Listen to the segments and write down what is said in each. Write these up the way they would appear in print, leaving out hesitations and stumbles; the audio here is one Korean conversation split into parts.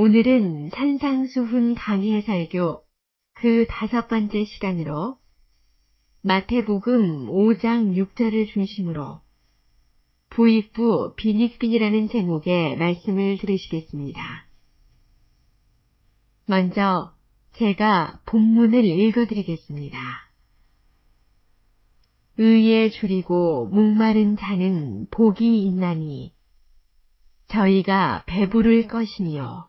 오늘은 산상수훈 강해 설교 그 5번째 시간으로 마태복음 5장 6절을 중심으로 부익부 빈익빈이라는 제목의 말씀을 들으시겠습니다. 먼저 제가 본문을 읽어드리겠습니다. 의에 줄이고 목마른 자는 복이 있나니 저희가 배부를 것이니요.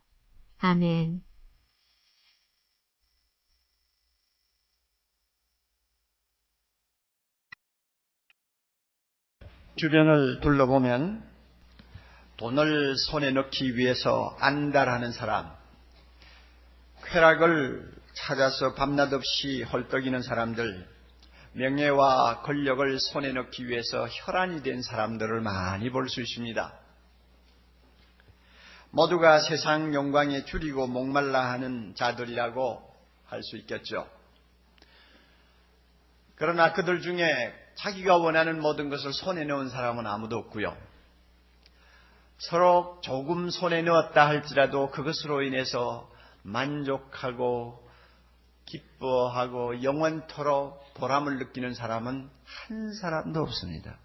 아멘. 주변을 둘러보면 돈을 손에 넣기 위해서 안달하는 사람, 쾌락을 찾아서 밤낮 없이 헐떡이는 사람들, 명예와 권력을 손에 넣기 위해서 혈안이 된 사람들을 많이 볼 수 있습니다. 모두가 세상 영광에 줄이고 목말라 하는 자들이라고 할 수 있겠죠. 그러나 그들 중에 자기가 원하는 모든 것을 손에 넣은 사람은 아무도 없고요. 서로 조금 손에 넣었다 할지라도 그것으로 인해서 만족하고 기뻐하고 영원토록 보람을 느끼는 사람은 한 사람도 없습니다.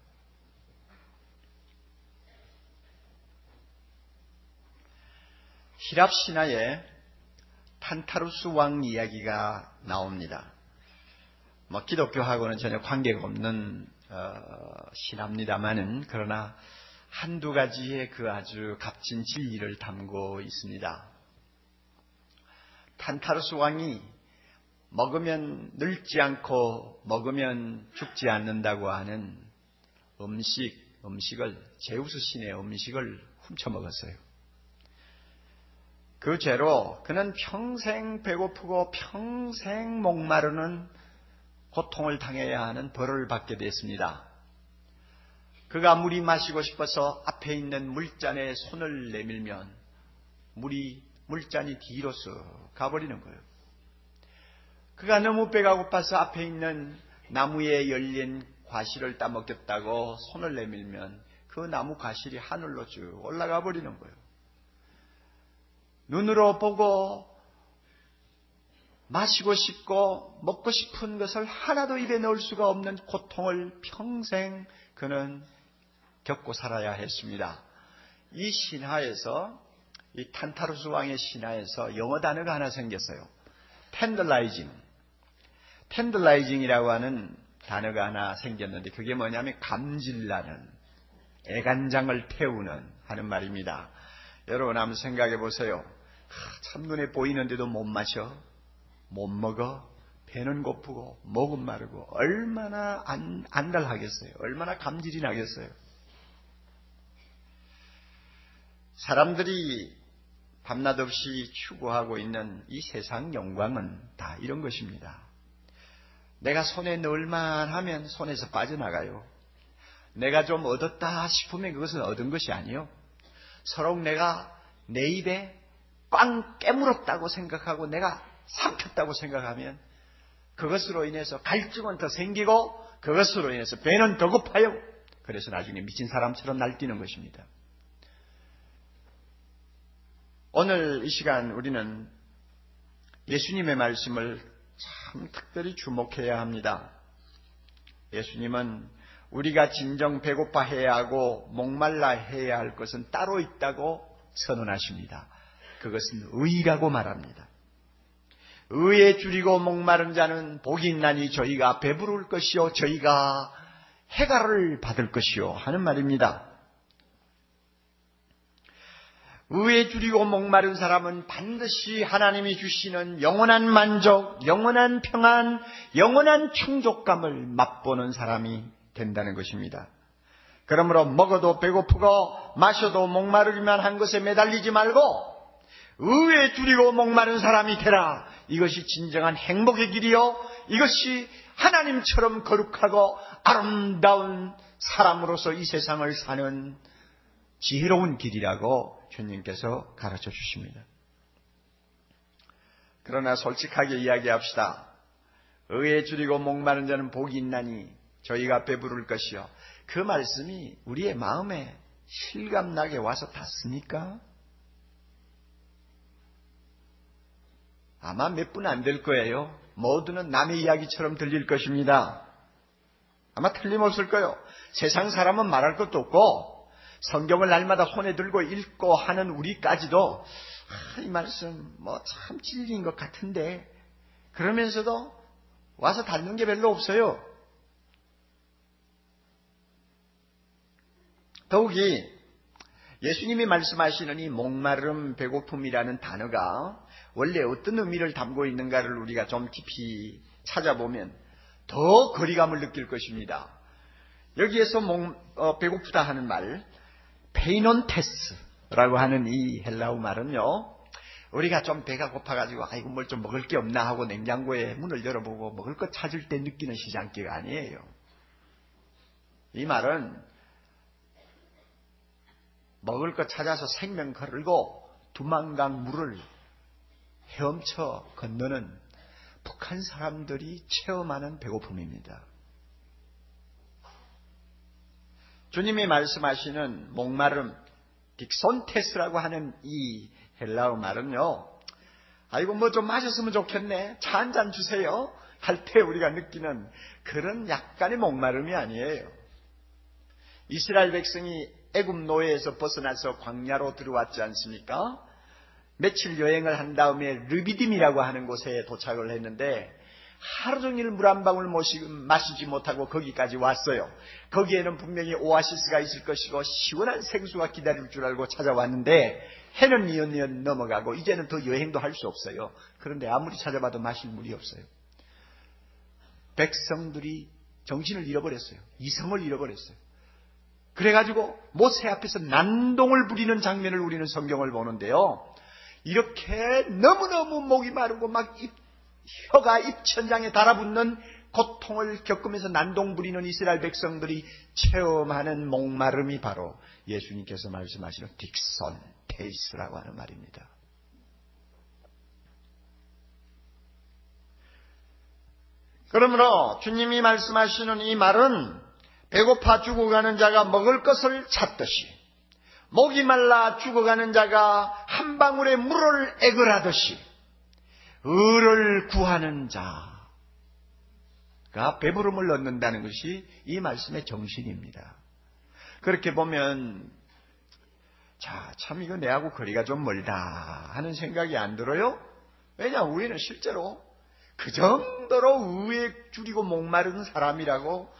히랍 신화에 탄타루스 왕 이야기가 나옵니다. 기독교하고는 전혀 관계가 없는 신화입니다만은 그러나 한두 가지의 그 아주 값진 진리를 담고 있습니다. 탄타루스 왕이 먹으면 늙지 않고 먹으면 죽지 않는다고 하는 음식을 제우스 신의 음식을 훔쳐 먹었어요. 그 죄로 그는 평생 배고프고 평생 목마르는 고통을 당해야 하는 벌을 받게 됐습니다. 그가 물이 마시고 싶어서 앞에 있는 물잔에 손을 내밀면 물잔이 뒤로 쓱 가버리는 거예요. 그가 너무 배가 고파서 앞에 있는 나무에 열린 과실을 따먹겠다고 손을 내밀면 그 나무 과실이 하늘로 쭉 올라가 버리는 거예요. 눈으로 보고 마시고 싶고 먹고 싶은 것을 하나도 입에 넣을 수가 없는 고통을 평생 그는 겪고 살아야 했습니다. 이 신화에서, 이 탄타루스 왕의 신화에서 영어 단어가 하나 생겼어요. 텐들라이징이라고 하는 단어가 하나 생겼는데 그게 뭐냐면 감질나는, 애간장을 태우는 하는 말입니다. 여러분 한번 생각해 보세요. 참 눈에 보이는데도 못 마셔, 못 먹어, 배는 고프고 목은 마르고 얼마나 안달하겠어요. 얼마나 감질이 나겠어요. 사람들이 밤낮 없이 추구하고 있는 이 세상 영광은 다 이런 것입니다. 내가 손에 넣을만 하면 손에서 빠져나가요. 내가 좀 얻었다 싶으면 그것은 얻은 것이 아니요. 서로 내가 내 입에 꽝 깨물었다고 생각하고 내가 삼켰다고 생각하면 그것으로 인해서 갈증은 더 생기고 그것으로 인해서 배는 더 고파요. 그래서 나중에 미친 사람처럼 날뛰는 것입니다. 오늘 이 시간 우리는 예수님의 말씀을 참 특별히 주목해야 합니다. 예수님은 우리가 진정 배고파해야 하고 목말라 해야 할 것은 따로 있다고 선언하십니다. 그것은 의라고 말합니다. 의에 줄이고 목마른 자는 복이 있나니 저희가 배부를 것이요 저희가 해갈을 받을 것이요 하는 말입니다. 의에 줄이고 목마른 사람은 반드시 하나님이 주시는 영원한 만족, 영원한 평안, 영원한 충족감을 맛보는 사람이 된다는 것입니다. 그러므로 먹어도 배고프고 마셔도 목마르기만 한 것에 매달리지 말고 의에 줄이고 목마른 사람이 되라. 이것이 진정한 행복의 길이요, 이것이 하나님처럼 거룩하고 아름다운 사람으로서 이 세상을 사는 지혜로운 길이라고 주님께서 가르쳐 주십니다. 그러나 솔직하게 이야기합시다. 의에 줄이고 목마른 자는 복이 있나니 저희가 배부를 것이요. 그 말씀이 우리의 마음에 실감나게 와서 닿습니까? 아마 몇 분 안 될 거예요. 모두는 남의 이야기처럼 들릴 것입니다. 아마 틀림없을 거예요. 세상 사람은 말할 것도 없고 성경을 날마다 손에 들고 읽고 하는 우리까지도 이 말씀 뭐 참 진리인 것 같은데 그러면서도 와서 닿는 게 별로 없어요. 더욱이 예수님이 말씀하시는 이 목마름, 배고픔이라는 단어가 원래 어떤 의미를 담고 있는가를 우리가 좀 깊이 찾아보면 더 거리감을 느낄 것입니다. 여기에서 배고프다 하는 말, 페이논테스라고 하는 이 헬라어 말은요, 우리가 좀 배가 고파가지고 아이고 뭘 좀 먹을 게 없나 하고 냉장고에 문을 열어보고 먹을 것 찾을 때 느끼는 시장기가 아니에요. 이 말은 먹을 것 찾아서 생명 걸고 두만강 물을 헤엄쳐 건너는 북한 사람들이 체험하는 배고픔입니다. 주님이 말씀하시는 목마름, 딕손테스라고 하는 이 헬라어 말은요, 아이고 뭐 좀 마셨으면 좋겠네, 차 한 잔 주세요 할 때 우리가 느끼는 그런 약간의 목마름이 아니에요. 이스라엘 백성이 애굽 노예에서 벗어나서 광야로 들어왔지 않습니까? 며칠 여행을 한 다음에 르비딤이라고 하는 곳에 도착을 했는데 하루 종일 물 한 방울 마시지 못하고 거기까지 왔어요. 거기에는 분명히 오아시스가 있을 것이고 시원한 생수가 기다릴 줄 알고 찾아왔는데 해는 뉘엿뉘엿 넘어가고 이제는 더 여행도 할 수 없어요. 그런데 아무리 찾아봐도 마실 물이 없어요. 백성들이 정신을 잃어버렸어요. 이성을 잃어버렸어요. 그래가지고 모세 앞에서 난동을 부리는 장면을 우리는 성경을 보는데요. 이렇게 너무너무 목이 마르고 막 혀가 입천장에 달아붙는 고통을 겪으면서 난동 부리는 이스라엘 백성들이 체험하는 목마름이 바로 예수님께서 말씀하시는 딕손 테이스라고 하는 말입니다. 그러므로 주님이 말씀하시는 이 말은 배고파 죽어가는 자가 먹을 것을 찾듯이 목이 말라 죽어가는 자가 한 방울의 물을 애걸하듯이 의를 구하는 자가 배부름을 얻는다는 것이 이 말씀의 정신입니다. 그렇게 보면 참 이거 내하고 거리가 좀 멀다 하는 생각이 안 들어요? 왜냐하면 우리는 실제로 그 정도로 의에 줄이고 목마른 사람이라고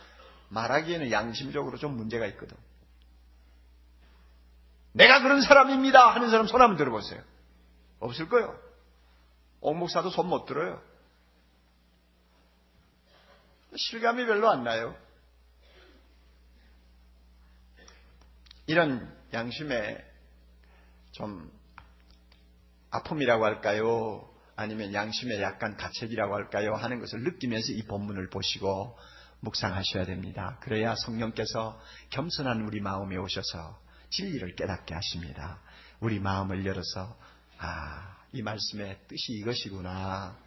말하기에는 양심적으로 좀 문제가 있거든. 내가 그런 사람입니다 하는 사람 손 한번 들어보세요. 없을 거예요. 옥 목사도 손 못 들어요. 실감이 별로 안 나요. 이런 양심의 좀 아픔이라고 할까요? 아니면 양심의 약간 가책이라고 할까요? 하는 것을 느끼면서 이 본문을 보시고 묵상하셔야 됩니다. 그래야 성령께서 겸손한 우리 마음에 오셔서 진리를 깨닫게 하십니다. 우리 마음을 열어서 이 말씀의 뜻이 이것이구나.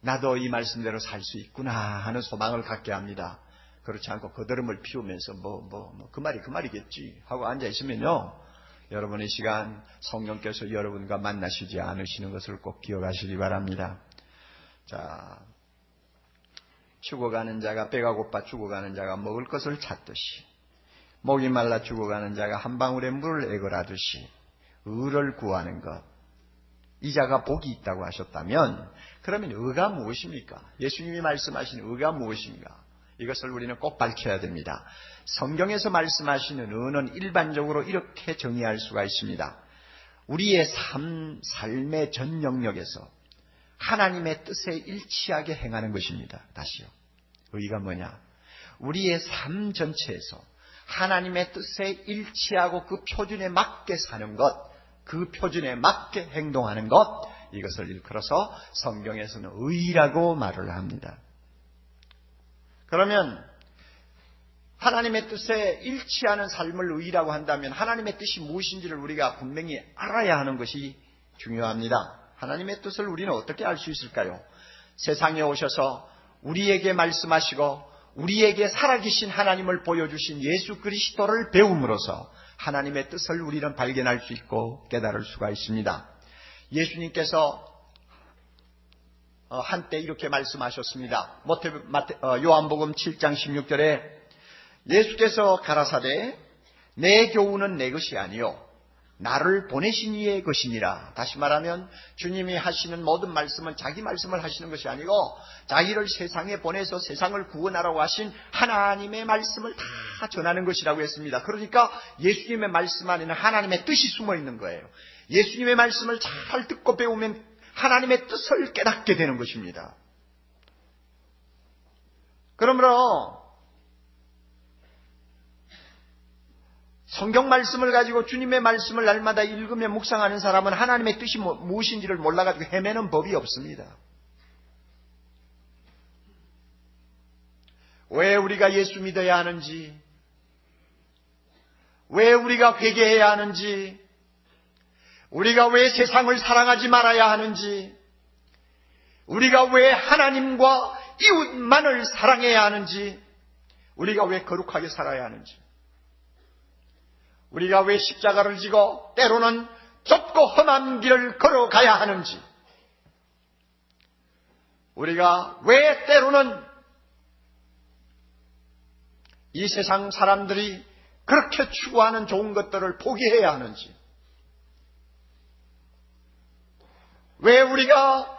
나도 이 말씀대로 살 수 있구나 하는 소망을 갖게 합니다. 그렇지 않고 거드름을 피우면서 그 말이겠지 하고 앉아 있으면요. 여러분의 시간 성령께서 여러분과 만나시지 않으시는 것을 꼭 기억하시기 바랍니다. 자, 죽어가는 자가 배가 고파 죽어가는 자가 먹을 것을 찾듯이 목이 말라 죽어가는 자가 한 방울의 물을 애걸하듯이 의를 구하는 것. 이 자가 복이 있다고 하셨다면 그러면 의가 무엇입니까? 예수님이 말씀하신 의가 무엇인가? 이것을 우리는 꼭 밝혀야 됩니다. 성경에서 말씀하시는 의는 일반적으로 이렇게 정의할 수가 있습니다. 우리의 삶의 전 영역에서 하나님의 뜻에 일치하게 행하는 것입니다. 다시요. 의가 뭐냐? 우리의 삶 전체에서 하나님의 뜻에 일치하고 그 표준에 맞게 사는 것, 그 표준에 맞게 행동하는 것, 이것을 일컬어서 성경에서는 의라고 말을 합니다. 그러면 하나님의 뜻에 일치하는 삶을 의라고 한다면 하나님의 뜻이 무엇인지를 우리가 분명히 알아야 하는 것이 중요합니다. 하나님의 뜻을 우리는 어떻게 알 수 있을까요? 세상에 오셔서 우리에게 말씀하시고 우리에게 살아계신 하나님을 보여주신 예수 그리스도를 배움으로써 하나님의 뜻을 우리는 발견할 수 있고 깨달을 수가 있습니다. 예수님께서 한때 이렇게 말씀하셨습니다. 요한복음 7장 16절에 예수께서 가라사대 내 교훈은 내 것이 아니요 나를 보내신 이의 것이니라. 다시 말하면 주님이 하시는 모든 말씀은 자기 말씀을 하시는 것이 아니고 자기를 세상에 보내서 세상을 구원하라고 하신 하나님의 말씀을 다 전하는 것이라고 했습니다. 그러니까 예수님의 말씀 안에는 하나님의 뜻이 숨어 있는 거예요. 예수님의 말씀을 잘 듣고 배우면 하나님의 뜻을 깨닫게 되는 것입니다. 그러므로 성경 말씀을 가지고 주님의 말씀을 날마다 읽으며 묵상하는 사람은 하나님의 뜻이 무엇인지를 몰라가지고 헤매는 법이 없습니다. 왜 우리가 예수 믿어야 하는지, 왜 우리가 회개해야 하는지, 우리가 왜 세상을 사랑하지 말아야 하는지, 우리가 왜 하나님과 이웃만을 사랑해야 하는지, 우리가 왜 거룩하게 살아야 하는지, 우리가 왜 십자가를 지고 때로는 좁고 험한 길을 걸어가야 하는지, 우리가 왜 때로는 이 세상 사람들이 그렇게 추구하는 좋은 것들을 포기해야 하는지, 왜 우리가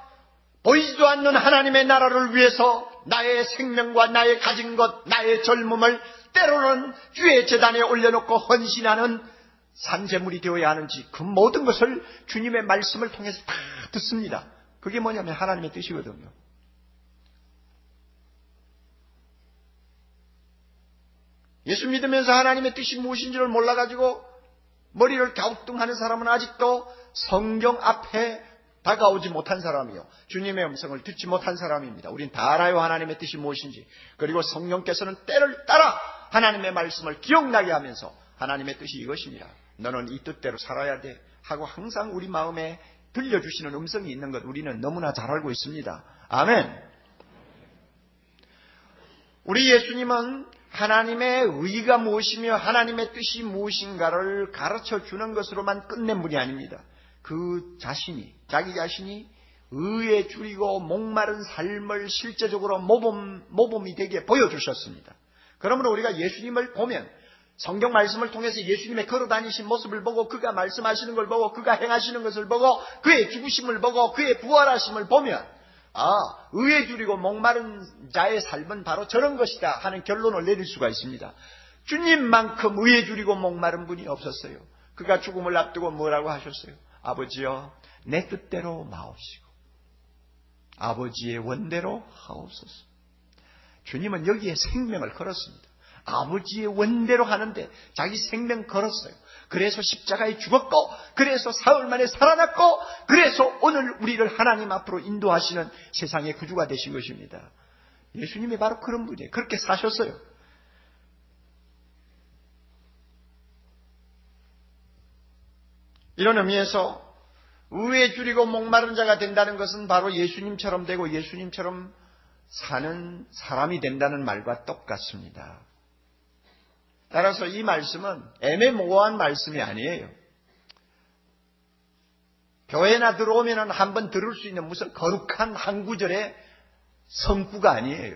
보이지도 않는 하나님의 나라를 위해서 나의 생명과 나의 가진 것, 나의 젊음을 때로는 주의 제단에 올려놓고 헌신하는 산재물이 되어야 하는지, 그 모든 것을 주님의 말씀을 통해서 다 듣습니다. 그게 뭐냐면 하나님의 뜻이거든요. 예수 믿으면서 하나님의 뜻이 무엇인지를 몰라가지고 머리를 갸우뚱하는 사람은 아직도 성경 앞에 다가오지 못한 사람이요, 주님의 음성을 듣지 못한 사람입니다. 우린 다 알아요, 하나님의 뜻이 무엇인지. 그리고 성령께서는 때를 따라 하나님의 말씀을 기억나게 하면서 하나님의 뜻이 이것이니라, 너는 이 뜻대로 살아야 돼 하고 항상 우리 마음에 들려주시는 음성이 있는 것 우리는 너무나 잘 알고 있습니다. 아멘. 우리 예수님은 하나님의 의가 무엇이며 하나님의 뜻이 무엇인가를 가르쳐주는 것으로만 끝낸 분이 아닙니다. 그 자신이, 자기 자신이 의에 줄이고 목마른 삶을 실제적으로 모범이 되게 보여주셨습니다. 그러므로 우리가 예수님을 보면 성경 말씀을 통해서 예수님의 걸어다니신 모습을 보고 그가 말씀하시는 걸 보고 그가 행하시는 것을 보고 그의 죽으심을 보고 그의 부활하심을 보면 의에 줄이고 목마른 자의 삶은 바로 저런 것이다 하는 결론을 내릴 수가 있습니다. 주님만큼 의에 줄이고 목마른 분이 없었어요. 그가 죽음을 앞두고 뭐라고 하셨어요? 아버지여 내 뜻대로 마옵시고 아버지의 원대로 하옵소서. 주님은 여기에 생명을 걸었습니다. 아버지의 원대로 하는데 자기 생명 걸었어요. 그래서 십자가에 죽었고, 그래서 사흘 만에 살아났고, 그래서 오늘 우리를 하나님 앞으로 인도하시는 세상의 구주가 되신 것입니다. 예수님이 바로 그런 분이에요. 그렇게 사셨어요. 이런 의미에서 의에 줄이고 목마른 자가 된다는 것은 바로 예수님처럼 되고 예수님처럼 사는 사람이 된다는 말과 똑같습니다. 따라서 이 말씀은 애매모호한 말씀이 아니에요. 교회나 들어오면 한번 들을 수 있는 무슨 거룩한 한 구절의 성구가 아니에요.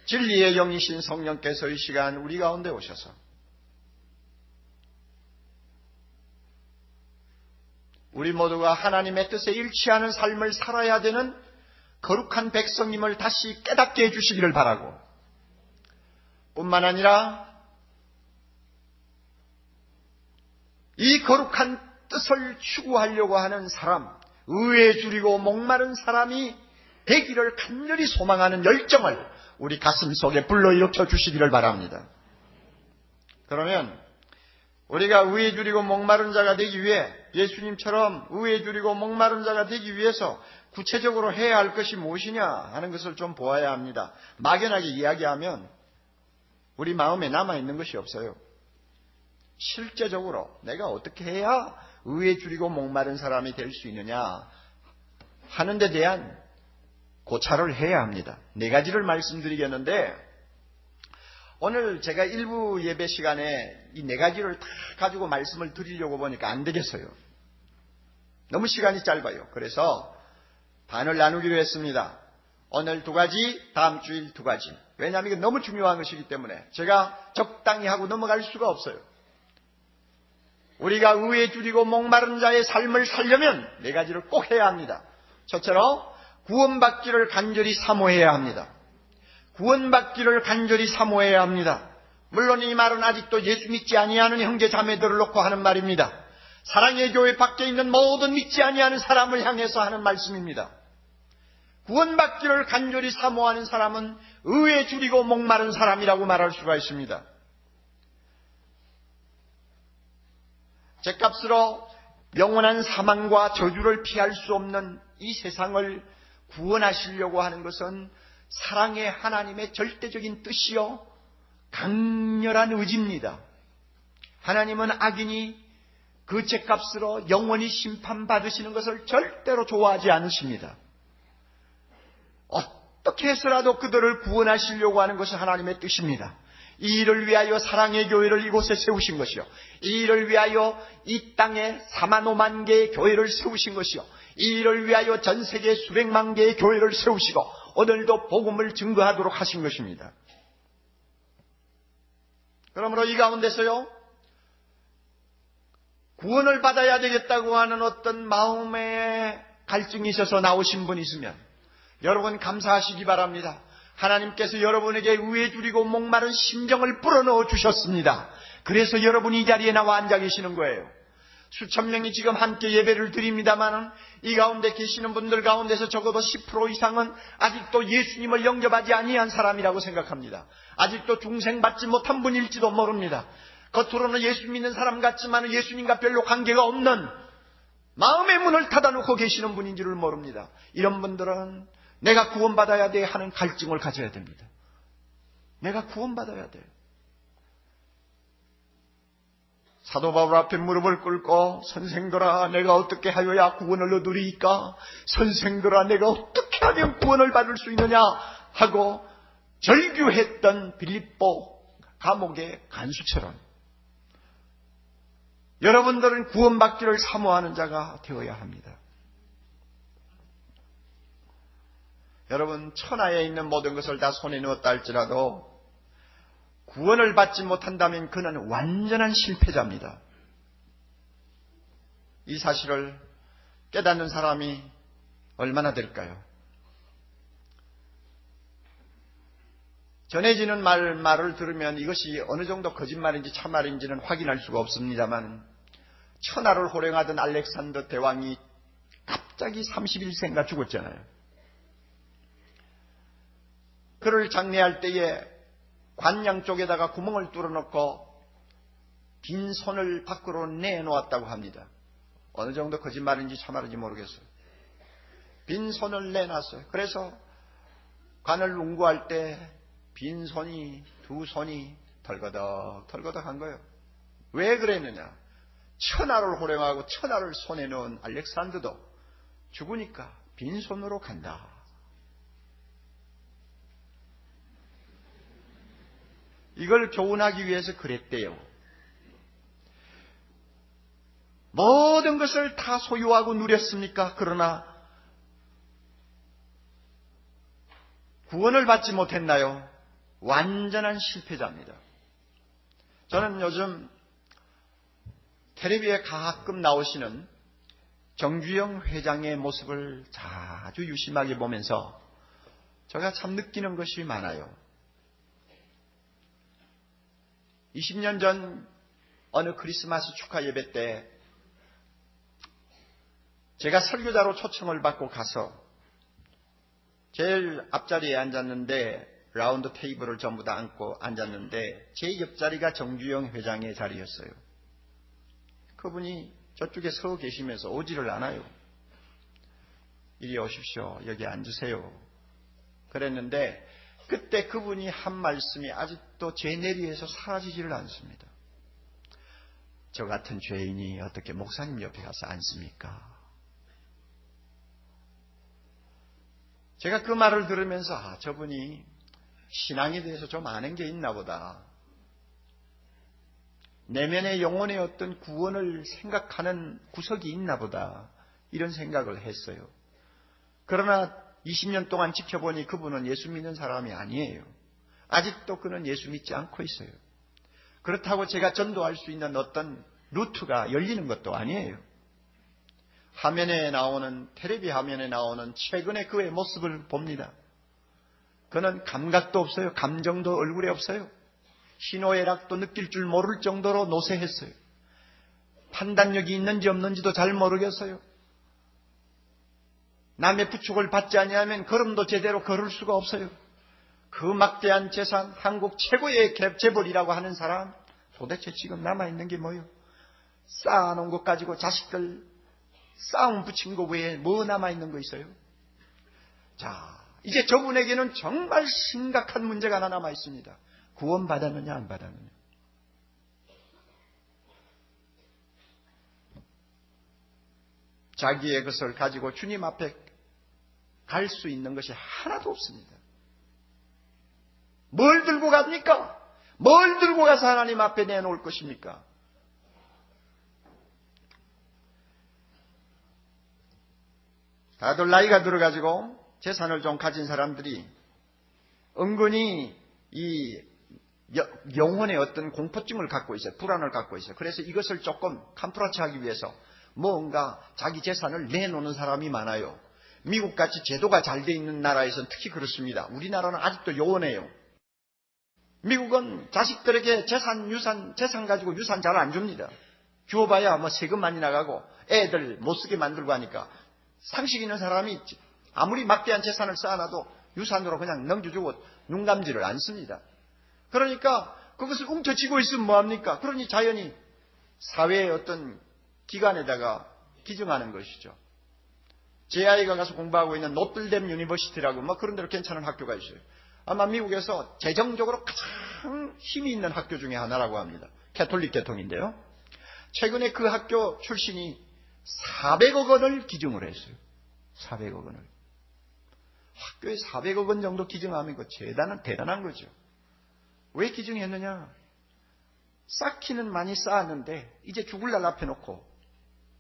진리의 영이신 성령께서 이 시간 우리 가운데 오셔서 우리 모두가 하나님의 뜻에 일치하는 삶을 살아야 되는 거룩한 백성임을 다시 깨닫게 해주시기를 바라고, 뿐만 아니라 이 거룩한 뜻을 추구하려고 하는 사람, 의에 줄이고 목마른 사람이 되기를 간절히 소망하는 열정을 우리 가슴 속에 불러일으켜 주시기를 바랍니다. 그러면 우리가 의에 줄이고 목마른 자가 되기 위해, 예수님처럼 의에 줄이고 목마른 자가 되기 위해서 구체적으로 해야 할 것이 무엇이냐 하는 것을 좀 보아야 합니다. 막연하게 이야기하면 우리 마음에 남아있는 것이 없어요. 실제적으로 내가 어떻게 해야 의에 줄이고 목마른 사람이 될 수 있느냐 하는 데 대한 고찰을 해야 합니다. 네 가지를 말씀드리겠는데, 오늘 제가 일부 예배 시간에 이 네 가지를 다 가지고 말씀을 드리려고 보니까 안 되겠어요. 너무 시간이 짧아요. 그래서 반을 나누기로 했습니다. 오늘 두 가지, 다음 주일 두 가지. 왜냐하면 이게 너무 중요한 것이기 때문에 제가 적당히 하고 넘어갈 수가 없어요. 우리가 의에 줄이고 목마른 자의 삶을 살려면 네 가지를 꼭 해야 합니다. 첫째로 구원받기를 간절히 사모해야 합니다. 구원받기를 간절히 사모해야 합니다. 물론 이 말은 아직도 예수 믿지 아니하는 형제 자매들을 놓고 하는 말입니다. 사랑의 교회 밖에 있는 모든 믿지 아니하는 사람을 향해서 하는 말씀입니다. 구원받기를 간절히 사모하는 사람은 의에 줄이고 목마른 사람이라고 말할 수가 있습니다. 죗값으로 영원한 사망과 저주를 피할 수 없는 이 세상을 구원하시려고 하는 것은 사랑의 하나님의 절대적인 뜻이요 강렬한 의지입니다. 하나님은 악인이 그 죗값으로 영원히 심판받으시는 것을 절대로 좋아하지 않으십니다. 어떻게 해서라도 그들을 구원하시려고 하는 것이 하나님의 뜻입니다. 이 일을 위하여 사랑의 교회를 이곳에 세우신 것이요, 이 일을 위하여 이 땅에 4만 5만 개의 교회를 세우신 것이요, 이 일을 위하여 전 세계 수백만 개의 교회를 세우시고 오늘도 복음을 증거하도록 하신 것입니다. 그러므로 이 가운데서요, 구원을 받아야 되겠다고 하는 어떤 마음의 갈증이 있어서 나오신 분이 있으면 여러분 감사하시기 바랍니다. 하나님께서 여러분에게 의에 줄이고 목마른 심정을 불어넣어 주셨습니다. 그래서 여러분이 이 자리에 나와 앉아 계시는 거예요. 수천 명이 지금 함께 예배를 드립니다만 이 가운데 계시는 분들 가운데서 적어도 10% 이상은 아직도 예수님을 영접하지 아니한 사람이라고 생각합니다. 아직도 중생받지 못한 분일지도 모릅니다. 겉으로는 예수 믿는 사람 같지만 예수님과 별로 관계가 없는 마음의 문을 닫아놓고 계시는 분인 줄을 모릅니다. 이런 분들은 내가 구원받아야 돼 하는 갈증을 가져야 됩니다. 내가 구원받아야 돼. 사도 바울 앞에 무릎을 꿇고 선생들아 내가 어떻게 하여야 구원을 얻으리이까? 선생들아 내가 어떻게 하면 구원을 받을 수 있느냐? 하고 절규했던 빌립보 감옥의 간수처럼 여러분들은 구원받기를 사모하는 자가 되어야 합니다. 여러분 천하에 있는 모든 것을 다 손에 넣었다 할지라도 구원을 받지 못한다면 그는 완전한 실패자입니다. 이 사실을 깨닫는 사람이 얼마나 될까요? 전해지는 말을 들으면 이것이 어느 정도 거짓말인지 참말인지는 확인할 수가 없습니다만 천하를 호령하던 알렉산더 대왕이 갑자기 31세인가 죽었잖아요. 그를 장례할 때에 관양 쪽에다가 구멍을 뚫어놓고 빈 손을 밖으로 내놓았다고 합니다. 어느 정도 거짓말인지 참말인지 모르겠어요. 빈 손을 내놨어요. 그래서 관을 운구할 때 빈 손이 두 손이 덜거덕 한 거예요. 왜 그랬느냐? 천하를 호령하고 천하를 손에 넣은 알렉산더도 죽으니까 빈손으로 간다. 이걸 교훈하기 위해서 그랬대요. 모든 것을 다 소유하고 누렸습니까? 그러나 구원을 받지 못했나요? 완전한 실패자입니다. 저는 요즘 텔레비에 가끔 나오시는 정주영 회장의 모습을 자주 유심하게 보면서 제가 참 느끼는 것이 많아요. 20년 전 어느 크리스마스 축하 예배 때 제가 설교자로 초청을 받고 가서 제일 앞자리에 앉았는데 라운드 테이블을 전부 다 앉고 앉았는데 제 옆자리가 정주영 회장의 자리였어요. 그분이 저쪽에 서 계시면서 오지를 않아요. 이리 오십시오. 여기 앉으세요. 그랬는데 그때 그분이 한 말씀이 아직도 제 내리에서 사라지지를 않습니다. 저 같은 죄인이 어떻게 목사님 옆에 가서 앉습니까? 제가 그 말을 들으면서 저분이 신앙에 대해서 좀 아는 게 있나 보다. 내면의 영혼의 어떤 구원을 생각하는 구석이 있나 보다. 이런 생각을 했어요. 그러나 20년 동안 지켜보니 그분은 예수 믿는 사람이 아니에요. 아직도 그는 예수 믿지 않고 있어요. 그렇다고 제가 전도할 수 있는 어떤 루트가 열리는 것도 아니에요. 텔레비 화면에 나오는 최근의 그의 모습을 봅니다. 그는 감각도 없어요. 감정도 얼굴에 없어요. 희노애락도 느낄 줄 모를 정도로 노쇠했어요. 판단력이 있는지 없는지도 잘 모르겠어요. 남의 부축을 받지 아니하면 걸음도 제대로 걸을 수가 없어요. 그 막대한 재산, 한국 최고의 재벌이라고 하는 사람, 도대체 지금 남아있는 게 뭐예요? 쌓아놓은 것 가지고 자식들 싸움 붙인 거 외에 뭐 남아있는 거 있어요? 자, 이제 저분에게는 정말 심각한 문제가 하나 남아있습니다. 구원받았느냐 안 받았느냐. 자기의 것을 가지고 주님 앞에 갈 수 있는 것이 하나도 없습니다. 뭘 들고 갑니까? 뭘 들고 가서 하나님 앞에 내놓을 것입니까? 다들 나이가 들어가지고 재산을 좀 가진 사람들이 은근히 이 영혼의 어떤 공포증을 갖고 있어요. 불안을 갖고 있어요. 그래서 이것을 조금 캄프라치하기 위해서 뭔가 자기 재산을 내놓는 사람이 많아요. 미국같이 제도가 잘 돼 있는 나라에서는 특히 그렇습니다. 우리나라는 아직도 요원해요. 미국은 자식들에게 재산 가지고 유산 잘 안 줍니다. 주어봐야 뭐 세금 많이 나가고 애들 못 쓰게 만들고 하니까 상식 있는 사람이 아무리 막대한 재산을 쌓아놔도 유산으로 그냥 넘겨주고 눈감지를 안 씁니다. 그러니까 그것을 웅터쥐고 있으면 뭐합니까? 그러니 자연히 사회의 어떤 기관에다가 기증하는 것이죠. 제 아이가 가서 공부하고 있는 노틀댐 유니버시티라고 뭐 그런 데로 괜찮은 학교가 있어요. 아마 미국에서 재정적으로 가장 힘이 있는 학교 중에 하나라고 합니다. 캐톨릭 계통인데요. 최근에 그 학교 출신이 400억 원을 기증을 했어요. 400억 원을. 학교에 400억 원 정도 기증하면 그 대단한 거죠. 왜 기증했느냐? 쌓기는 많이 쌓았는데 이제 죽을 날 앞에 놓고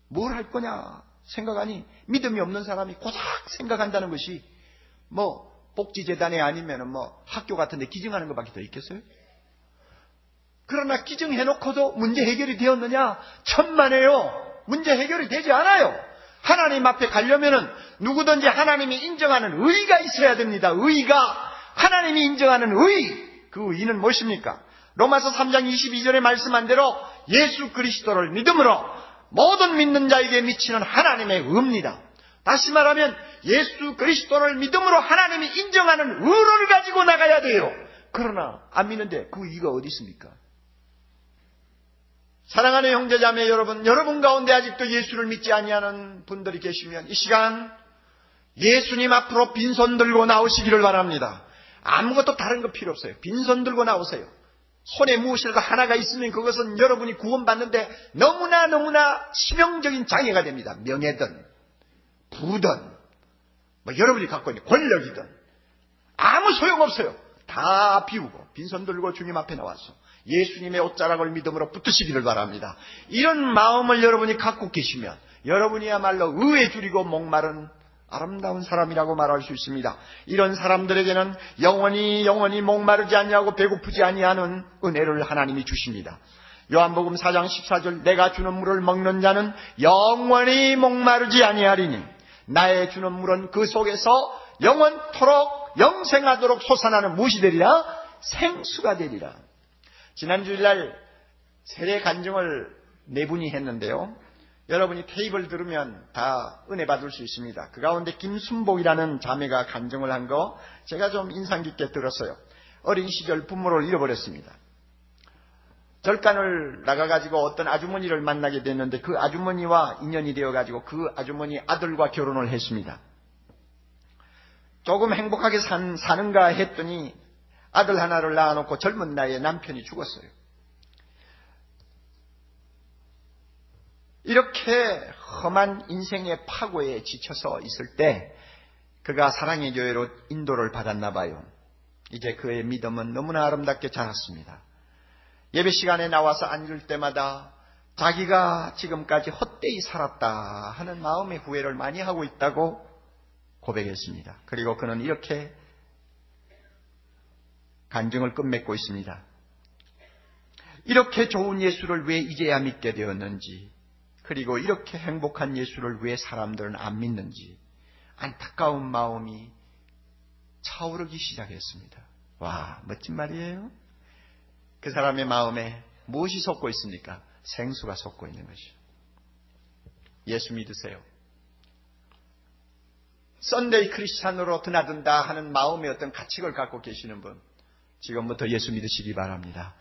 뭘 할 거냐 생각하니 믿음이 없는 사람이 고작 생각한다는 것이 뭐 복지재단에 아니면 뭐 학교 같은 데 기증하는 것밖에 더 있겠어요? 그러나 기증해놓고도 문제 해결이 되었느냐? 천만에요. 문제 해결이 되지 않아요. 하나님 앞에 가려면은 누구든지 하나님이 인정하는 의가 있어야 됩니다. 의가. 하나님이 인정하는 의. 그 의는 무엇입니까? 로마서 3장 22절에 말씀한 대로 예수 그리스도를 믿음으로 모든 믿는 자에게 미치는 하나님의 의입니다. 다시 말하면 예수 그리스도를 믿음으로 하나님이 인정하는 의를 가지고 나가야 돼요. 그러나 안 믿는데 그 의가 어디 있습니까? 사랑하는 형제자매 여러분 가운데 아직도 예수를 믿지 아니하는 분들이 계시면 이 시간 예수님 앞으로 빈손 들고 나오시기를 바랍니다. 아무것도 다른 거 필요 없어요. 빈손 들고 나오세요. 손에 무엇이라도 하나가 있으면 그것은 여러분이 구원받는데 너무나 치명적인 장애가 됩니다. 명예든 부든 뭐 여러분이 갖고 있는 권력이든 아무 소용없어요. 다 비우고 빈손 들고 주님 앞에 나와서 예수님의 옷자락을 믿음으로 붙으시기를 바랍니다. 이런 마음을 여러분이 갖고 계시면 여러분이야말로 의에 줄이고 목마른 아름다운 사람이라고 말할 수 있습니다. 이런 사람들에게는 영원히 목마르지 아니하고 배고프지 아니하는 은혜를 하나님이 주십니다. 요한복음 4장 14절 내가 주는 물을 먹는 자는 영원히 목마르지 아니하리니 나의 주는 물은 그 속에서 영원토록 영생하도록 솟아나는 무엇이 되리라? 생수가 되리라. 지난 주일날 세례 간증을 네 분이 했는데요. 여러분이 테이블 들으면 다 은혜 받을 수 있습니다. 그 가운데 김순복이라는 자매가 간증을 한 거 제가 좀 인상 깊게 들었어요. 어린 시절 부모를 잃어버렸습니다. 절간을 나가가지고 어떤 아주머니를 만나게 됐는데 그 아주머니와 인연이 되어가지고 그 아주머니 아들과 결혼을 했습니다. 조금 행복하게 사는가 했더니 아들 하나를 낳아놓고 젊은 나이에 남편이 죽었어요. 이렇게 험한 인생의 파고에 지쳐서 있을 때 그가 사랑의 교회로 인도를 받았나 봐요. 이제 그의 믿음은 너무나 아름답게 자랐습니다. 예배 시간에 나와서 앉을 때마다 자기가 지금까지 헛되이 살았다 하는 마음의 후회를 많이 하고 있다고 고백했습니다. 그리고 그는 이렇게 간증을 끝맺고 있습니다. 이렇게 좋은 예수를 왜 이제야 믿게 되었는지, 그리고 이렇게 행복한 예수를 왜 사람들은 안 믿는지 안타까운 마음이 차오르기 시작했습니다. 와, 멋진 말이에요. 그 사람의 마음에 무엇이 솟고 있습니까? 생수가 솟고 있는 것이죠. 예수 믿으세요. 썬데이 크리스찬으로 드나든다 하는 마음의 어떤 가책을 갖고 계시는 분, 지금부터 예수 믿으시기 바랍니다.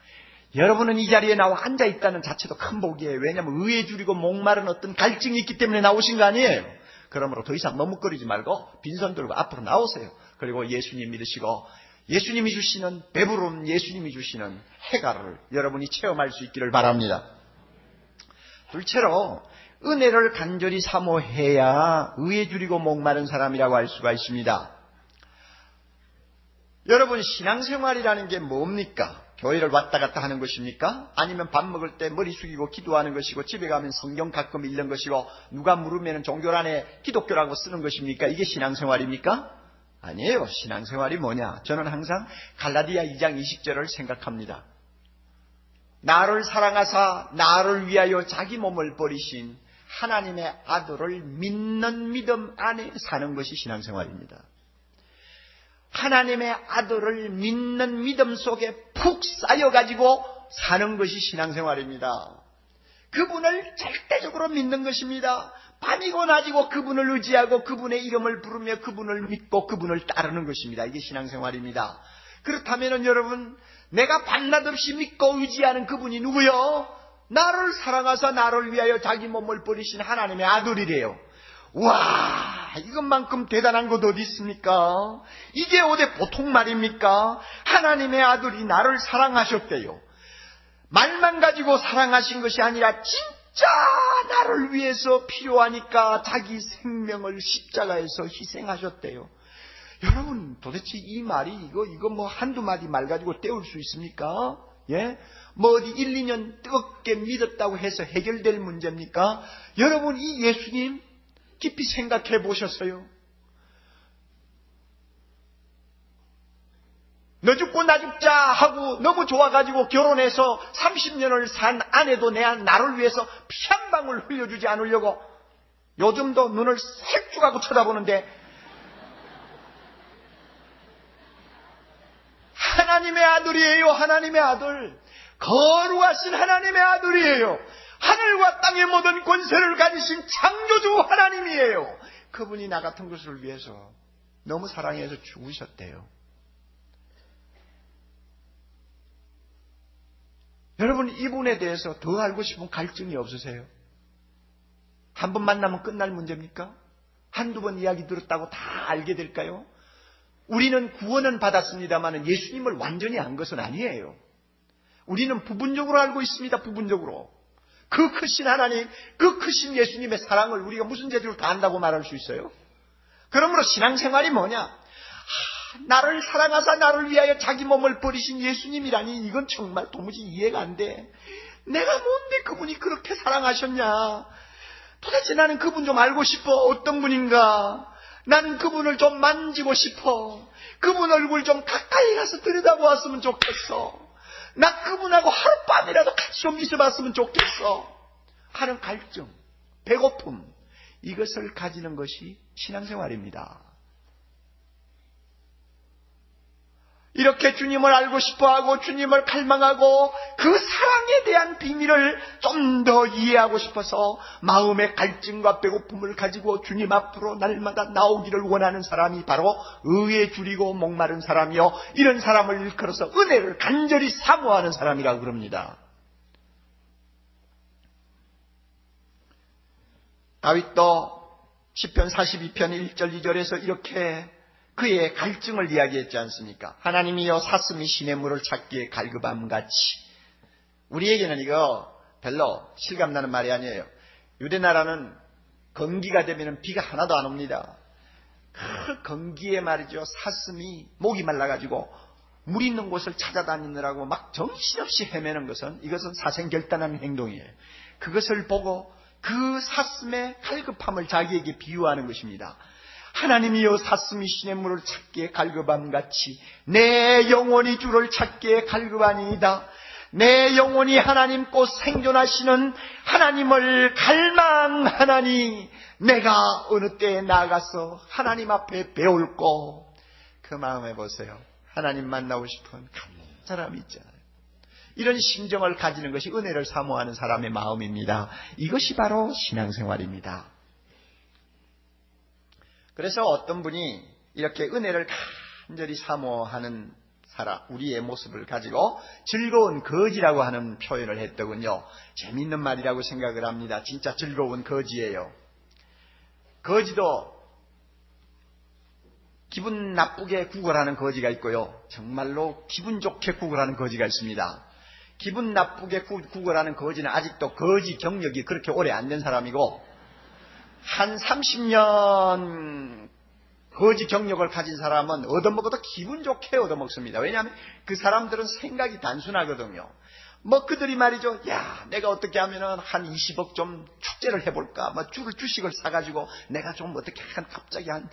여러분은 이 자리에 나와 앉아있다는 자체도 큰 복이에요. 왜냐하면 의에 줄이고 목마른 어떤 갈증이 있기 때문에 나오신 거 아니에요. 그러므로 더 이상 머뭇거리지 말고 빈손 들고 앞으로 나오세요. 그리고 예수님 믿으시고 예수님이 주시는 배부름, 예수님이 주시는 해가를 여러분이 체험할 수 있기를 바랍니다. 둘째로 은혜를 간절히 사모해야 의에 줄이고 목마른 사람이라고 할 수가 있습니다. 여러분, 신앙생활이라는 게 뭡니까? 교회를 왔다 갔다 하는 것입니까? 아니면 밥 먹을 때 머리 숙이고 기도하는 것이고 집에 가면 성경 가끔 읽는 것이고 누가 물으면 종교란에 기독교라고 쓰는 것입니까? 이게 신앙생활입니까? 아니에요. 신앙생활이 뭐냐? 저는 항상 갈라디아 2장 20절을 생각합니다. 나를 사랑하사 나를 위하여 자기 몸을 버리신 하나님의 아들을 믿는 믿음 안에 사는 것이 신앙생활입니다. 하나님의 아들을 믿는 믿음 속에 푹 쌓여가지고 사는 것이 신앙생활입니다. 그분을 절대적으로 믿는 것입니다. 밤이고 낮이고 그분을 의지하고 그분의 이름을 부르며 그분을 믿고 그분을 따르는 것입니다. 이게 신앙생활입니다. 그렇다면 여러분, 내가 밤낮 없이 믿고 의지하는 그분이 누구요? 나를 사랑하사 나를 위하여 자기 몸을 버리신 하나님의 아들이래요. 와, 이것만큼 대단한 것 어디 있습니까? 이게 어디 보통 말입니까? 하나님의 아들이 나를 사랑하셨대요. 말만 가지고 사랑하신 것이 아니라 진짜 나를 위해서 필요하니까 자기 생명을 십자가에서 희생하셨대요. 여러분, 도대체 이 말이 이거 뭐 한두 마디 말 가지고 때울 수 있습니까? 예? 뭐 어디 1, 2년 뜨겁게 믿었다고 해서 해결될 문제입니까? 여러분, 이 예수님 깊이 생각해 보셨어요? 너 죽고 나 죽자 하고 너무 좋아가지고 결혼해서 30년을 산 아내도 나를 위해서 피 한 방울 흘려주지 않으려고 요즘도 눈을 살쭉하고 쳐다보는데, 하나님의 아들이에요. 하나님의 아들. 거룩하신 하나님의 아들이에요. 하늘과 땅의 모든 권세를 가지신 창조주 하나님이에요. 그분이 나 같은 것을 위해서 너무 사랑해서 죽으셨대요. 여러분, 이분에 대해서 더 알고 싶은 갈증이 없으세요? 한 번 만나면 끝날 문제입니까? 한두 번 이야기 들었다고 다 알게 될까요? 우리는 구원은 받았습니다만 예수님을 완전히 안 것은 아니에요. 우리는 부분적으로 알고 있습니다. 부분적으로. 그 크신 하나님, 그 크신 예수님의 사랑을 우리가 무슨 재주로 다 안다고 말할 수 있어요? 그러므로 신앙생활이 뭐냐? 나를 사랑하사 나를 위하여 자기 몸을 버리신 예수님이라니, 이건 정말 도무지 이해가 안 돼. 내가 뭔데 그분이 그렇게 사랑하셨냐? 도대체 나는 그분 좀 알고 싶어. 어떤 분인가? 나는 그분을 좀 만지고 싶어. 그분 얼굴 좀 가까이 가서 들여다보았으면 좋겠어. 나 그분하고 하룻밤이라도 같이 좀 있어봤으면 좋겠어 하는 갈증, 배고픔, 이것을 가지는 것이 신앙생활입니다. 이렇게 주님을 알고 싶어하고 주님을 갈망하고 그 사랑에 대한 비밀을 좀 더 이해하고 싶어서 마음의 갈증과 배고픔을 가지고 주님 앞으로 날마다 나오기를 원하는 사람이 바로 의에 줄이고 목마른 사람이요, 이런 사람을 일컬어서 은혜를 간절히 사모하는 사람이라고 그럽니다. 다윗도 시편 42편 1절 2절에서 이렇게 그의 갈증을 이야기했지 않습니까? 하나님이여 사슴이 시냇물을 찾기에 갈급함같이. 우리에게는 이거 별로 실감나는 말이 아니에요. 유대나라는 건기가 되면 비가 하나도 안 옵니다. 그 건기에 말이죠, 사슴이 목이 말라가지고 물 있는 곳을 찾아다니느라고 막 정신없이 헤매는 이것은 사생결단하는 행동이에요. 그것을 보고 그 사슴의 갈급함을 자기에게 비유하는 것입니다. 하나님이여 사슴이 시냇물을 찾기에 갈급함같이 내 영혼이 주를 찾기에 갈급하니이다. 내 영혼이 하나님 곧 생존하시는 하나님을 갈망하나니 내가 어느 때에 나가서 하나님 앞에 배울고. 그 마음에 보세요. 하나님 만나고 싶은 사람이 있잖아요. 이런 심정을 가지는 것이 은혜를 사모하는 사람의 마음입니다. 이것이 바로 신앙생활입니다. 그래서 어떤 분이 이렇게 은혜를 간절히 사모하는 사람, 우리의 모습을 가지고 즐거운 거지라고 하는 표현을 했더군요. 재미있는 말이라고 생각을 합니다. 진짜 즐거운 거지예요. 거지도 기분 나쁘게 구걸하는 거지가 있고요. 정말로 기분 좋게 구걸하는 거지가 있습니다. 기분 나쁘게 구걸하는 거지는 아직도 거지 경력이 그렇게 오래 안 된 사람이고, 한 30년 거지 경력을 가진 사람은 얻어먹어도 기분 좋게 얻어먹습니다. 왜냐하면 그 사람들은 생각이 단순하거든요. 뭐 그들이 말이죠. 야, 내가 어떻게 하면은 한 20억 좀 축제를 해볼까? 뭐 주식을 사가지고 내가 좀 어떻게 갑자기 한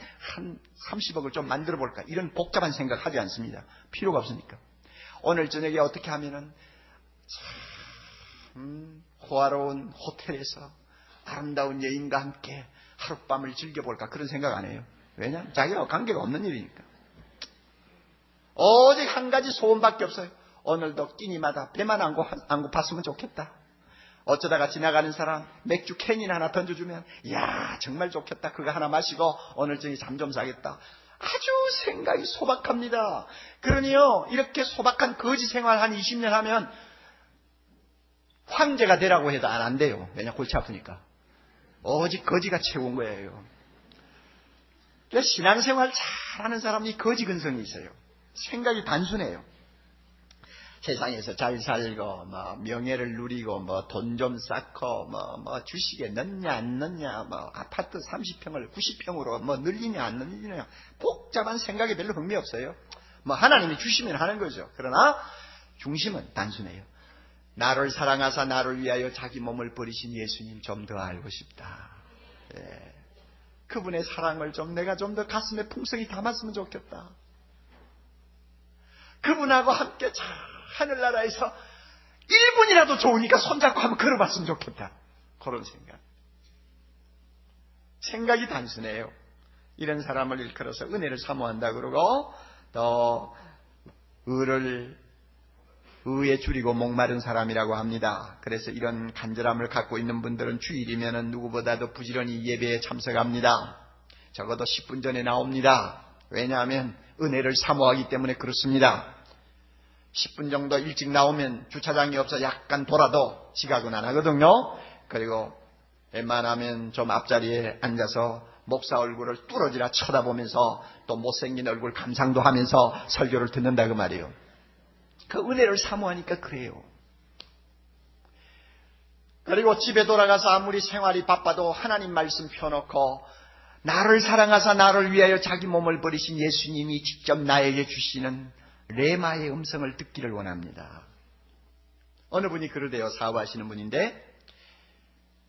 30억을 좀 만들어볼까? 이런 복잡한 생각 하지 않습니다. 필요가 없으니까. 오늘 저녁에 어떻게 하면은 참 호화로운 호텔에서 아름다운 여인과 함께 하룻밤을 즐겨볼까? 그런 생각 안 해요. 왜냐하면 자기와 관계가 없는 일이니까. 오직 한 가지 소원밖에 없어요. 오늘도 끼니마다 배만 안 고팠으면 좋겠다. 어쩌다가 지나가는 사람 맥주 캔이나 하나 던져주면 이야 정말 좋겠다. 그거 하나 마시고 오늘 저녁에 잠 좀 자겠다. 아주 생각이 소박합니다. 그러니요 이렇게 소박한 거지 생활 한 20년 하면 황제가 되라고 해도 안 돼요. 왜냐 골치 아프니까. 오직 거지가 최고인 거예요. 그래서 신앙생활 잘하는 사람이 거지 근성이 있어요. 생각이 단순해요. 세상에서 잘 살고 뭐 명예를 누리고 뭐 돈 좀 쌓고 뭐 주식에 넣냐 안 넣냐 뭐 아파트 30평을 90평으로 뭐 늘리냐 안 늘리냐 복잡한 생각에 별로 흥미 없어요. 뭐 하나님이 주시면 하는 거죠. 그러나 중심은 단순해요. 나를 사랑하사 나를 위하여 자기 몸을 버리신 예수님 좀 더 알고 싶다. 예. 그분의 사랑을 내가 좀 더 가슴에 풍성히 담았으면 좋겠다. 그분하고 함께 잘 하늘나라에서 1분이라도 좋으니까 손잡고 한번 걸어봤으면 좋겠다. 그런 생각. 생각이 단순해요. 이런 사람을 일컬어서 은혜를 사모한다 그러고 또 의에 줄이고 목마른 사람이라고 합니다. 그래서 이런 간절함을 갖고 있는 분들은 주일이면 누구보다도 부지런히 예배에 참석합니다. 적어도 10분 전에 나옵니다. 왜냐하면 은혜를 사모하기 때문에 그렇습니다. 10분 정도 일찍 나오면 주차장이 없어 약간 돌아도 지각은 안 하거든요. 그리고 웬만하면 좀 앞자리에 앉아서 목사 얼굴을 뚫어지라 쳐다보면서 또 못생긴 얼굴 감상도 하면서 설교를 듣는다 그 말이에요. 그 은혜를 사모하니까 그래요. 그리고 집에 돌아가서 아무리 생활이 바빠도 하나님 말씀 펴놓고 나를 사랑하사 나를 위하여 자기 몸을 버리신 예수님이 직접 나에게 주시는 레마의 음성을 듣기를 원합니다. 어느 분이 그러대요. 사업하시는 분인데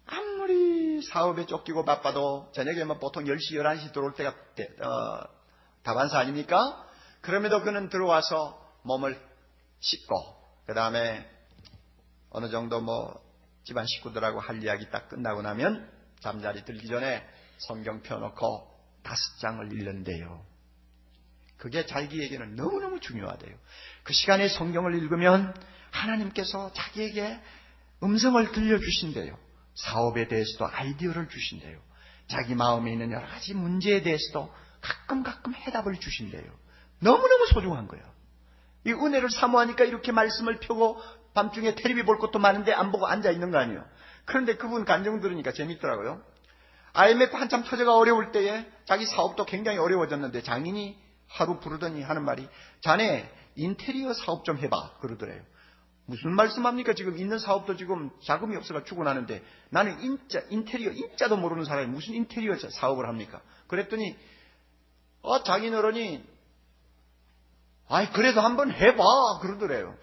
아무리 사업에 쫓기고 바빠도 저녁에 보통 10시 11시 들어올 때가 다반사 아닙니까? 그럼에도 그는 들어와서 몸을 씻고 그 다음에 어느 정도 집안 식구들하고 할 이야기 딱 끝나고 나면 잠자리 들기 전에 성경 펴놓고 5장을 읽는데요. 그게 자기에게는 너무너무 중요하대요. 그 시간에 성경을 읽으면 하나님께서 자기에게 음성을 들려주신대요. 사업에 대해서도 아이디어를 주신대요. 자기 마음에 있는 여러 가지 문제에 대해서도 가끔 해답을 주신대요. 너무너무 소중한 거예요. 이 은혜를 사모하니까 이렇게 말씀을 펴고 밤중에 텔레비 볼 것도 많은데 안 보고 앉아 있는 거 아니에요. 그런데 그분 간증 들으니까 재밌더라고요. IMF 한참 터져가 어려울 때에 자기 사업도 굉장히 어려워졌는데 장인이 하루 부르더니 하는 말이 자네 인테리어 사업 좀 해봐 그러더래요. 무슨 말씀합니까? 지금 있는 사업도 지금 자금이 없어가 죽어나는데 나는 인테리어 인자도 모르는 사람이 무슨 인테리어 사업을 합니까? 그랬더니 장인어른이 아이, 그래도 한번 해봐. 그러더래요.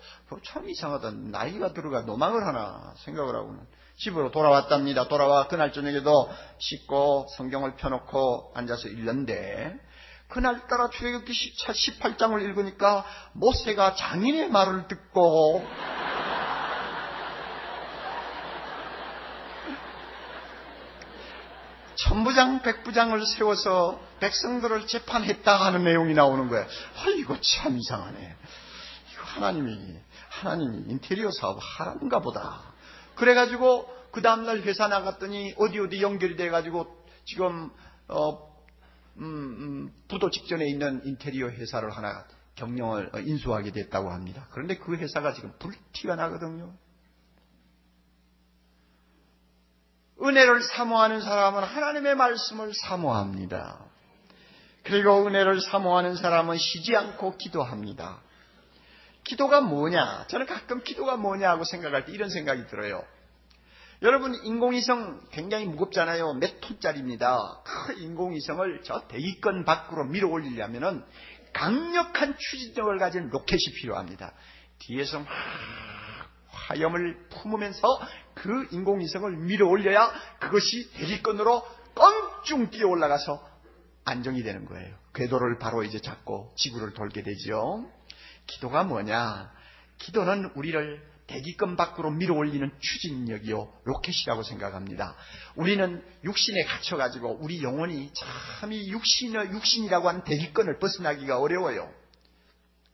참 이상하다. 나이가 들어가 노망을 하나 생각을 하고는. 집으로 돌아왔답니다. 돌아와 그날 저녁에도 씻고 성경을 펴놓고 앉아서 읽는데, 그날따라 출애굽기 18장을 읽으니까 모세가 장인의 말을 듣고 천부장 백부장을 세워서 백성들을 재판했다 하는 내용이 나오는 거예요. 이거 참 이상하네. 이거 하나님이 인테리어 사업 하라는가 보다. 그래가지고 그 다음날 회사 나갔더니 어디 연결이 돼가지고 지금 부도 직전에 있는 인테리어 회사를 하나 경영을 인수하게 됐다고 합니다. 그런데 그 회사가 지금 불티가 나거든요. 은혜를 사모하는 사람은 하나님의 말씀을 사모합니다. 그리고 은혜를 사모하는 사람은 쉬지 않고 기도합니다. 기도가 뭐냐? 저는 가끔 기도가 뭐냐 하고 생각할 때 이런 생각이 들어요. 여러분, 인공위성 굉장히 무겁잖아요. 몇 톤짜리입니다. 그 인공위성을 저 대기권 밖으로 밀어 올리려면은 강력한 추진력을 가진 로켓이 필요합니다. 뒤에서 막 화염을 품으면서 그 인공위성을 밀어 올려야 그것이 대기권으로 껑충 뛰어 올라가서 안정이 되는 거예요. 궤도를 바로 이제 잡고 지구를 돌게 되죠. 기도가 뭐냐? 기도는 우리를 대기권 밖으로 밀어 올리는 추진력이요, 로켓이라고 생각합니다. 우리는 육신에 갇혀가지고 우리 영혼이 참 이 육신이라고 하는 대기권을 벗어나기가 어려워요.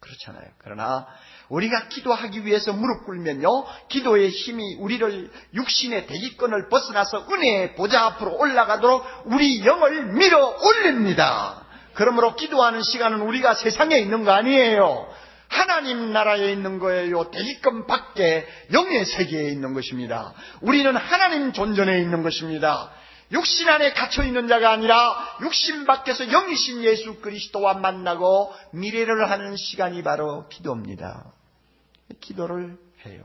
그렇잖아요. 그러나 우리가 기도하기 위해서 무릎 꿇면요, 기도의 힘이 우리를 육신의 대기권을 벗어나서 은혜의 보좌 앞으로 올라가도록 우리 영을 밀어 올립니다. 그러므로 기도하는 시간은 우리가 세상에 있는 거 아니에요. 하나님 나라에 있는 거예요. 대기권 밖에 영의 세계에 있는 것입니다. 우리는 하나님 존전에 있는 것입니다. 육신 안에 갇혀있는 자가 아니라 육신 밖에서 영이신 예수 그리스도와 만나고 미래를 하는 시간이 바로 기도입니다. 기도를 해요.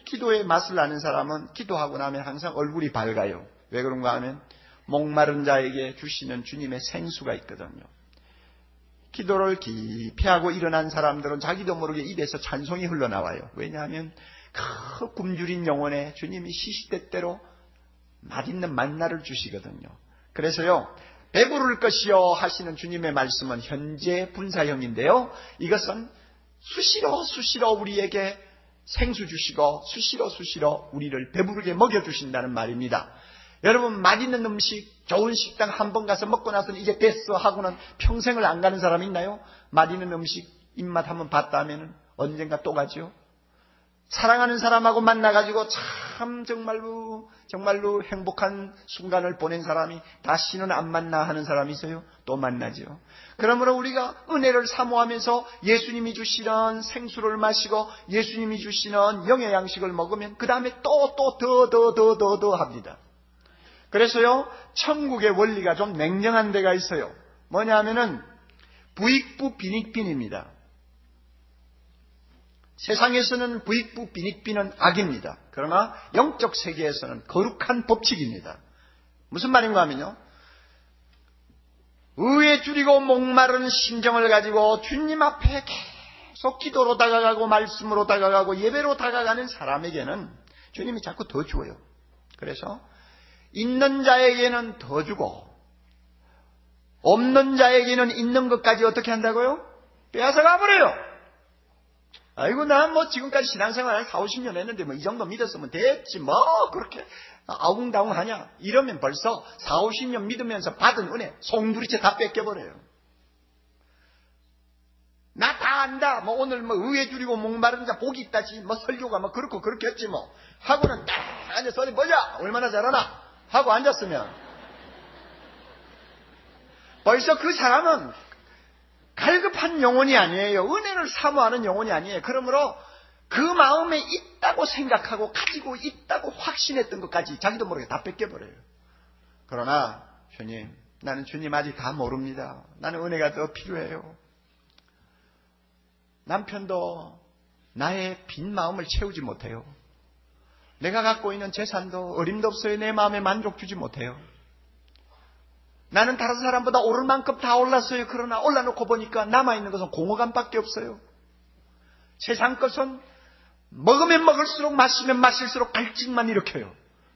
기도의 맛을 아는 사람은 기도하고 나면 항상 얼굴이 밝아요. 왜 그런가 하면 목마른 자에게 주시는 주님의 생수가 있거든요. 기도를 깊이 하고 일어난 사람들은 자기도 모르게 입에서 찬송이 흘러나와요. 왜냐하면 그 굶주린 영혼에 주님이 시시때때로 맛있는 만나를 주시거든요. 그래서요, 배부를 것이요 하시는 주님의 말씀은 현재 분사형인데요, 이것은 수시로 우리에게 생수 주시고 수시로 우리를 배부르게 먹여주신다는 말입니다. 여러분, 맛있는 음식, 좋은 식당 한 번 가서 먹고 나서는 이제 됐어 하고는 평생을 안 가는 사람 있나요? 맛있는 음식 입맛 한번 봤다 하면 언젠가 또 가죠. 사랑하는 사람하고 만나가지고 참 정말로 행복한 순간을 보낸 사람이 다시는 안 만나 하는 사람이 있어요? 또 만나죠. 그러므로 우리가 은혜를 사모하면서 예수님이 주시는 생수를 마시고 예수님이 주시는 영의 양식을 먹으면 그 다음에 또 더 합니다. 그래서요, 천국의 원리가 좀 냉정한 데가 있어요. 뭐냐 하면은 부익부 빈익빈입니다. 세상에서는 부익부 빈익빈은 악입니다. 그러나 영적 세계에서는 거룩한 법칙입니다. 무슨 말인가 하면요, 의에 줄이고 목마른 심정을 가지고 주님 앞에 계속 기도로 다가가고 말씀으로 다가가고 예배로 다가가는 사람에게는 주님이 자꾸 더 주어요. 그래서 있는 자에게는 더 주고 없는 자에게는 있는 것까지 어떻게 한다고요? 빼앗아 가버려요. 아이고, 난 지금까지 신앙생활 한 40-50년 했는데 이 정도 믿었으면 됐지, 그렇게 아웅다웅 하냐? 이러면 벌써 40-50년 믿으면서 받은 은혜 송두리째 다 뺏겨버려요. 나 다 안다. 오늘 의에 줄이고 목마른 자 복이 있다지. 설교가 그렇고 그렇겠지 하고는 딱 앉아서 어디 보자. 얼마나 잘하나 하고 앉았으면 벌써 그 사람은 갈급한 영혼이 아니에요. 은혜를 사모하는 영혼이 아니에요. 그러므로 그 마음에 있다고 생각하고 가지고 있다고 확신했던 것까지 자기도 모르게 다 뺏겨버려요. 그러나 주님, 나는 주님 아직 다 모릅니다. 나는 은혜가 더 필요해요. 남편도 나의 빈 마음을 채우지 못해요. 내가 갖고 있는 재산도 어림도 없어요. 내 마음에 만족 주지 못해요. 나는 다른 사람보다 오를 만큼 다 올랐어요. 그러나 올라놓고 보니까 남아있는 것은 공허감밖에 없어요. 세상 것은 먹으면 먹을수록 마시면 마실수록 갈증만 일으켜요.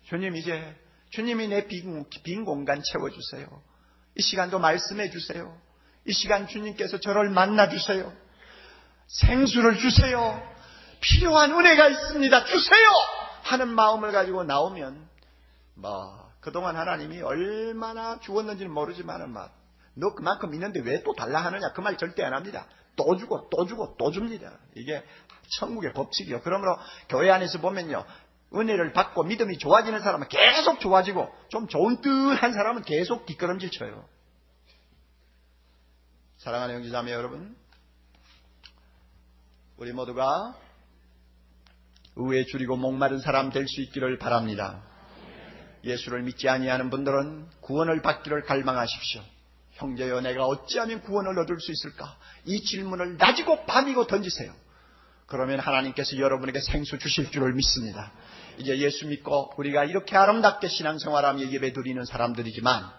주님, 이제 주님이 내 빈 공간 채워주세요. 이 시간도 말씀해 주세요. 이 시간 주님께서 저를 만나주세요. 생수를 주세요. 필요한 은혜가 있습니다. 주세요! 하는 마음을 가지고 나오면 그동안 하나님이 얼마나 주었는지는 모르지만 너 그만큼 있는데 왜 또 달라 하느냐, 그 말 절대 안 합니다. 또 주고 또 주고 또 줍니다. 이게 천국의 법칙이요. 그러므로 교회 안에서 보면요, 은혜를 받고 믿음이 좋아지는 사람은 계속 좋아지고 좀 좋은 듯한 사람은 계속 뒷걸음질 쳐요. 사랑하는 형제자매 여러분, 우리 모두가 의에 줄이고 목마른 사람 될 수 있기를 바랍니다. 예수를 믿지 아니하는 분들은 구원을 받기를 갈망하십시오. 형제여, 내가 어찌하면 구원을 얻을 수 있을까? 이 질문을 낮이고 밤이고 던지세요. 그러면 하나님께서 여러분에게 생수 주실 줄을 믿습니다. 이제 예수 믿고 우리가 이렇게 아름답게 신앙생활하며 예배 드리는 사람들이지만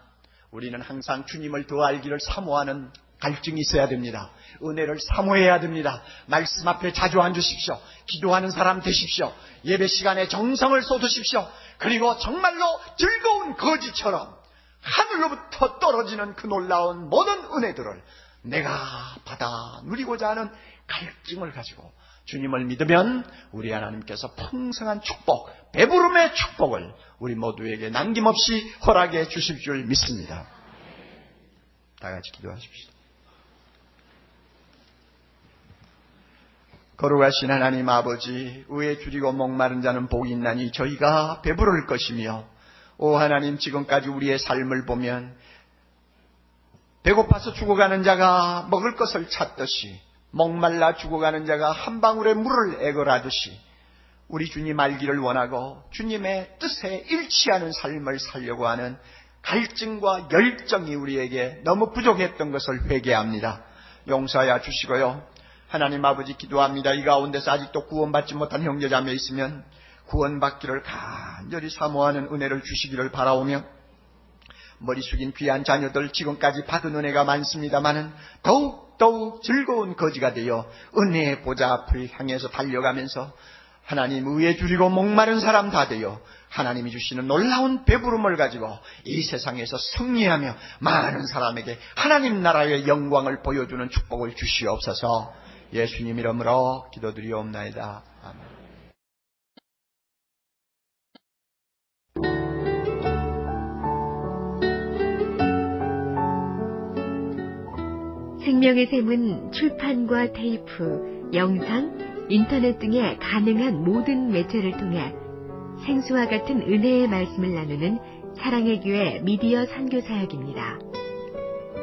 우리는 항상 주님을 더 알기를 사모하는 갈증이 있어야 됩니다. 은혜를 사모해야 됩니다. 말씀 앞에 자주 앉으십시오. 기도하는 사람 되십시오. 예배 시간에 정성을 쏟으십시오. 그리고 정말로 즐거운 거지처럼 하늘로부터 떨어지는 그 놀라운 모든 은혜들을 내가 받아 누리고자 하는 갈증을 가지고 주님을 믿으면 우리 하나님께서 풍성한 축복, 배부름의 축복을 우리 모두에게 남김없이 허락해 주실 줄 믿습니다. 다 같이 기도하십시오. 거룩하신 하나님 아버지, 의에 줄이고 목마른 자는 복이 있나니 저희가 배부를 것이며, 오 하나님, 지금까지 우리의 삶을 보면 배고파서 죽어가는 자가 먹을 것을 찾듯이, 목말라 죽어가는 자가 한 방울의 물을 애걸하듯이 우리 주님 알기를 원하고 주님의 뜻에 일치하는 삶을 살려고 하는 갈증과 열정이 우리에게 너무 부족했던 것을 회개합니다. 용서하여 주시고요. 하나님 아버지, 기도합니다. 이 가운데서 아직도 구원받지 못한 형제자매 있으면 구원받기를 간절히 사모하는 은혜를 주시기를 바라오며, 머리 숙인 귀한 자녀들 지금까지 받은 은혜가 많습니다마는 더욱 즐거운 거지가 되어 은혜의 보좌 앞을 향해서 달려가면서 하나님 의에 줄이고 목마른 사람 다 되어 하나님이 주시는 놀라운 배부름을 가지고 이 세상에서 승리하며 많은 사람에게 하나님 나라의 영광을 보여주는 축복을 주시옵소서. 예수님 이름으로 기도드리옵나이다. 아멘. 생명의 샘은 출판과 테이프, 영상, 인터넷 등의 가능한 모든 매체를 통해 생수와 같은 은혜의 말씀을 나누는 사랑의 교회 미디어 선교사역입니다.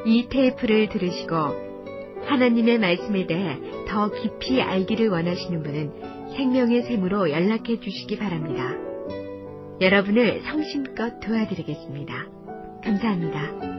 이 테이프를 들으시고 하나님의 말씀에 대해 더 깊이 알기를 원하시는 분은 생명의 샘으로 연락해 주시기 바랍니다. 여러분을 성심껏 도와드리겠습니다. 감사합니다.